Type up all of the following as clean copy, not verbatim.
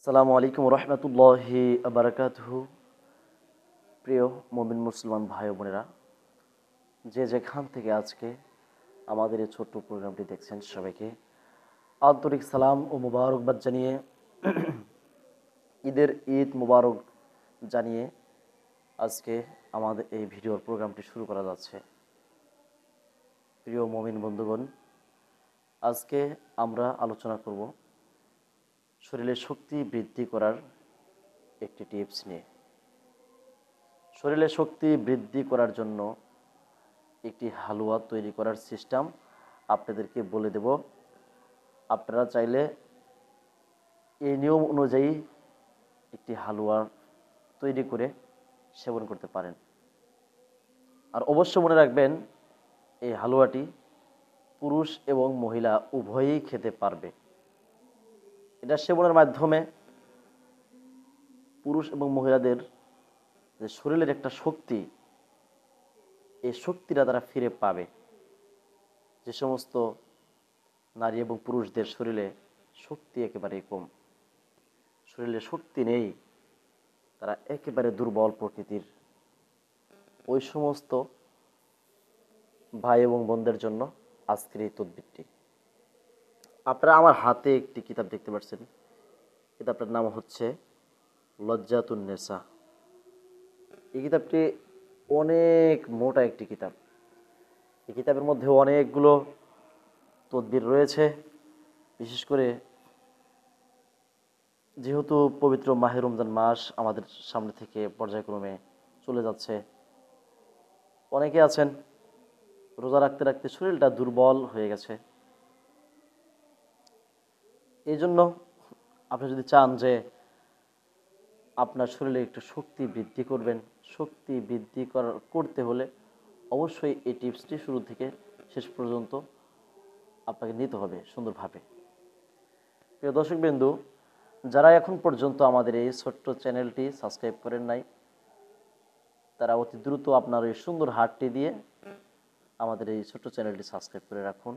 আসসালামু আলাইকুম রহমতুল্লাহি বারাকাতুহু। প্রিয় মুমিন মুসলমান ভাই বোনেরা, যে যেখান থেকে আজকে আমাদের এই ছোট্ট প্রোগ্রামটি দেখছেন, সবাইকে আন্তরিক সালাম ও মুবারকবাদ জানিয়ে ঈদ মুবারক জানিয়ে আজকে আমাদের এই ভিডিওর প্রোগ্রামটি শুরু করা যাচ্ছে। প্রিয় মুমিন বন্ধুগণ, আজকে আমরা আলোচনা করব শরীরে শক্তি বৃদ্ধি করার একটি টিপস নিয়ে। শরীরে শক্তি বৃদ্ধি করার জন্য একটি হালুয়া তৈরি করার সিস্টেম আপনাদেরকে বলে দেব। আপনারা চাইলে এই নিয়ম অনুযায়ী একটি হালুয়া তৈরি করে সেবন করতে পারেন। আর অবশ্য মনে রাখবেন, এই হালুয়াটি পুরুষ এবং মহিলা উভয়েই খেতে পারবে। এটা সেবনের মাধ্যমে পুরুষ এবং মহিলাদের যে শরীরের একটা শক্তি, এই শক্তিটা তারা ফিরে পাবে। যে সমস্ত নারী এবং পুরুষদের শরীরে শক্তি একেবারে কম, শরীরে শক্তি নেই, তারা একেবারে দুর্বল প্রকৃতির, ওই সমস্ত ভাই এবং বোনদের জন্য আজকের এই তদবিরটি। আপনারা আমার হাতে একটি কিতাব দেখতে পাচ্ছেন। কিতাবটার নাম হচ্ছে লজ্জাতুন নেসা। এই কিতাবটি অনেক মোটা একটি কিতাব। এই কিতাবের মধ্যে অনেকগুলো তদবির রয়েছে। বিশেষ করে যেহেতু পবিত্র মাহে রমজান মাস আমাদের সামনে থেকে পর্যায়ক্রমে চলে যাচ্ছে, অনেকে আছেন রোজা রাখতে রাখতে শরীরটা দুর্বল হয়ে গেছে। এই জন্য আপনি যদি চান যে আপনার শরীরে একটু শক্তি বৃদ্ধি করবেন, শক্তি বৃদ্ধি করতে হলে অবশ্যই এই টিপসটি শুরু থেকে শেষ পর্যন্ত আপনাকে নিতে হবে সুন্দরভাবে। প্রিয় দর্শকবৃন্দু, যারা এখন পর্যন্ত আমাদের এই ছোট্ট চ্যানেলটি সাবস্ক্রাইব করেন নাই, তারা অতি দ্রুত আপনার এই সুন্দর হাতটি দিয়ে আমাদের এই ছোট্ট চ্যানেলটি সাবস্ক্রাইব করে রাখুন।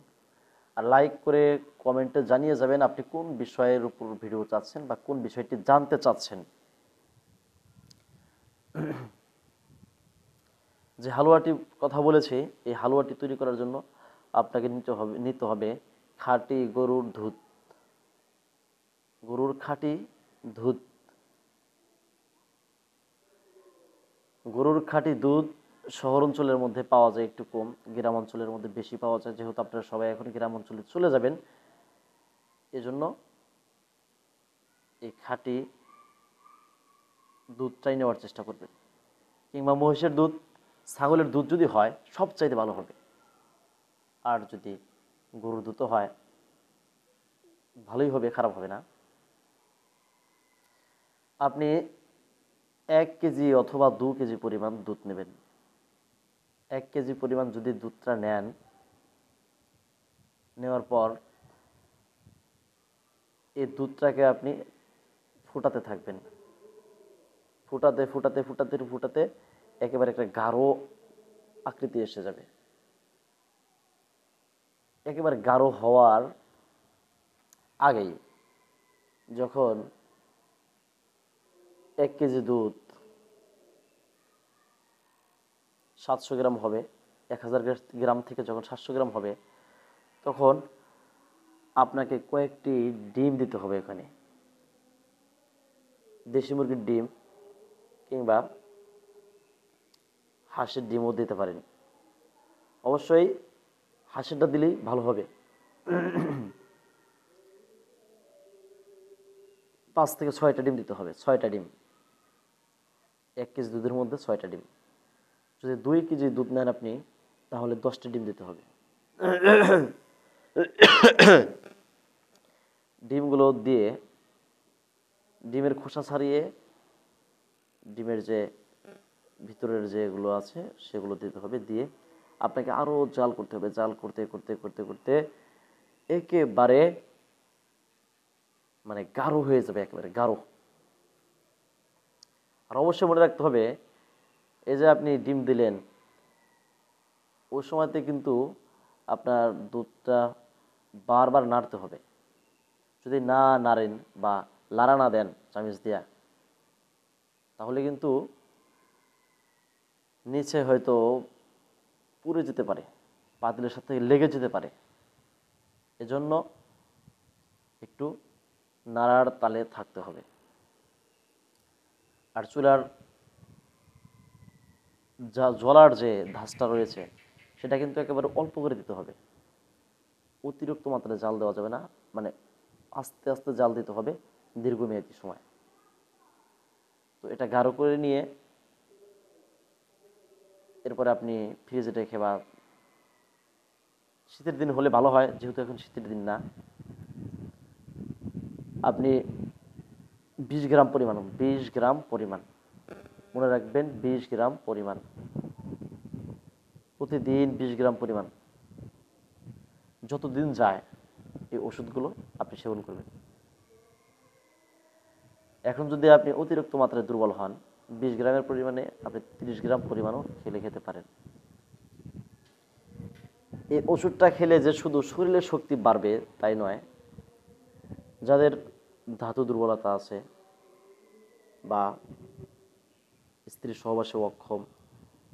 আর লাইক করে কমেন্টে জানিয়ে যাবেন আপনি কোন বিষয়ের উপর ভিডিও চাচ্ছেন বা কোন বিষয়টি জানতে চাচ্ছেন। যে হালুয়াটি কথা বলেছি, এই হালুয়াটি তৈরি করার জন্য আপনাকে নিতে হবে খাঁটি গরুর দুধ। গরুর খাঁটি দুধ, গরুর খাঁটি দুধ শহর অঞ্চলের মধ্যে পাওয়া যায় একটু কম, গ্রাম অঞ্চলের মধ্যে বেশি পাওয়া যায়। যেহেতু আপনারা সবাই এখন গ্রাম অঞ্চলে চলে যাবেন, এজন্য এই খাঁটি দুধটাই নেওয়ার চেষ্টা করবেন। কিংবা মহিষের দুধ, ছাগলের দুধ যদি হয় সবচাইতে ভালো হবে। আর যদি গরুর দুধও হয় ভালোই হবে, খারাপ হবে না। আপনি 1 কেজি অথবা 2 কেজি পরিমাণ দুধ নেবেন। 1 কেজি পরিমাণ যদি দুধটা নেন, নেওয়ার পর এই দুধটাকে আপনি ফুটাতে থাকবেন। ফুটাতে ফুটাতে ফুটাতে ফুটাতে একেবারে একটা গাঢ় আকৃতি এসে যাবে। একেবারে গাঢ় হওয়ার আগেই, যখন 1 কেজি দুধ 700 গ্রাম হবে, 1000 গ্রাম থেকে যখন 700 গ্রাম হবে, তখন আপনাকে কয়েকটি ডিম দিতে হবে। এখানে দেশি মুরগির ডিম কিংবা হাঁসের ডিমও দিতে পারেন। অবশ্যই হাঁসেরটা দিলেই ভালো হবে। 5 থেকে 6টা ডিম দিতে হবে। 6টা ডিম, 1 কেজি দুধের মধ্যে 6টা ডিম। যদি 2 কেজি দুধ নেন আপনি, তাহলে 10টা ডিম দিতে হবে। ডিমগুলো দিয়ে, ডিমের খোসা ছাড়িয়ে ডিমের যে ভিতরের যেগুলো আছে সেগুলো দিতে হবে। দিয়ে আপনাকে আরও জাল করতে হবে। জাল করতে করতে করতে করতে একেবারে মানে গাঢ় হয়ে যাবে, একেবারে গাঢ়। আর অবশ্যই মনে রাখতে হবে, এই যে আপনি ডিম দিলেন, ওই সময়তে কিন্তু আপনার দুধটা বারবার নাড়তে হবে। যদি না নাড়েন বা লাড়া না দেন চামিচ দিয়া, তাহলে কিন্তু নিচে হয়তো পুড়ে যেতে পারে, পাতিলের সাথে লেগে যেতে পারে। এজন্য একটু নাড়ার তালে থাকতে হবে। আর চুলার যা জ্বলার যে ধাঁচটা রয়েছে সেটা কিন্তু একেবারে অল্প করে দিতে হবে, অতিরিক্ত মাত্রায় জাল দেওয়া যাবে না, মানে আস্তে আস্তে জাল দিতে হবে দীর্ঘমেয়াদী সময়। তো এটা গাঢ় করে নিয়ে এরপরে আপনি ফ্রিজে রেখে, বা শীতের দিন হলে ভালো হয়, যেহেতু এখন শীতের দিন না, আপনি 20 গ্রাম পরিমাণ, 20 গ্রাম পরিমাণ, মনে রাখবেন 20 গ্রাম পরিমাণ, প্রতিদিন 20 গ্রাম পরিমাণ, যতদিন যায় এই ওষুধগুলো আপনি সেবন করবেন। এখন যদি আপনি অতিরিক্ত মাত্রায় দুর্বল হন, 20 গ্রামের পরিমাণে আপনি 30 গ্রাম পরিমাণও খেতে পারেন। এই ওষুধটা খেলে যে শুধু শরীরের শক্তি বাড়বে তাই নয়, যাদের ধাতু দুর্বলতা আছে বা স্ত্রী সহবাসে অক্ষম,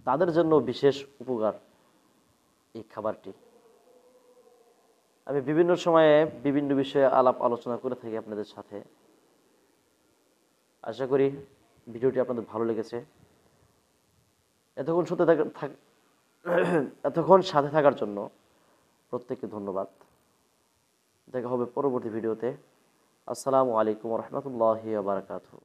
তাদের জন্য বিশেষ উপকার এই খাবারটি। আমি বিভিন্ন সময়ে বিভিন্ন বিষয়ে আলাপ আলোচনা করে থাকি আপনাদের সাথে। আশা করি ভিডিওটি আপনাদের ভালো লেগেছে। এতক্ষণ এতক্ষণ সাথে থাকার জন্য প্রত্যেককে ধন্যবাদ। দেখা হবে পরবর্তী ভিডিওতে। আসসালামু আলাইকুম ওয়া রাহমাতুল্লাহি ওয়া বারাকাতুহু।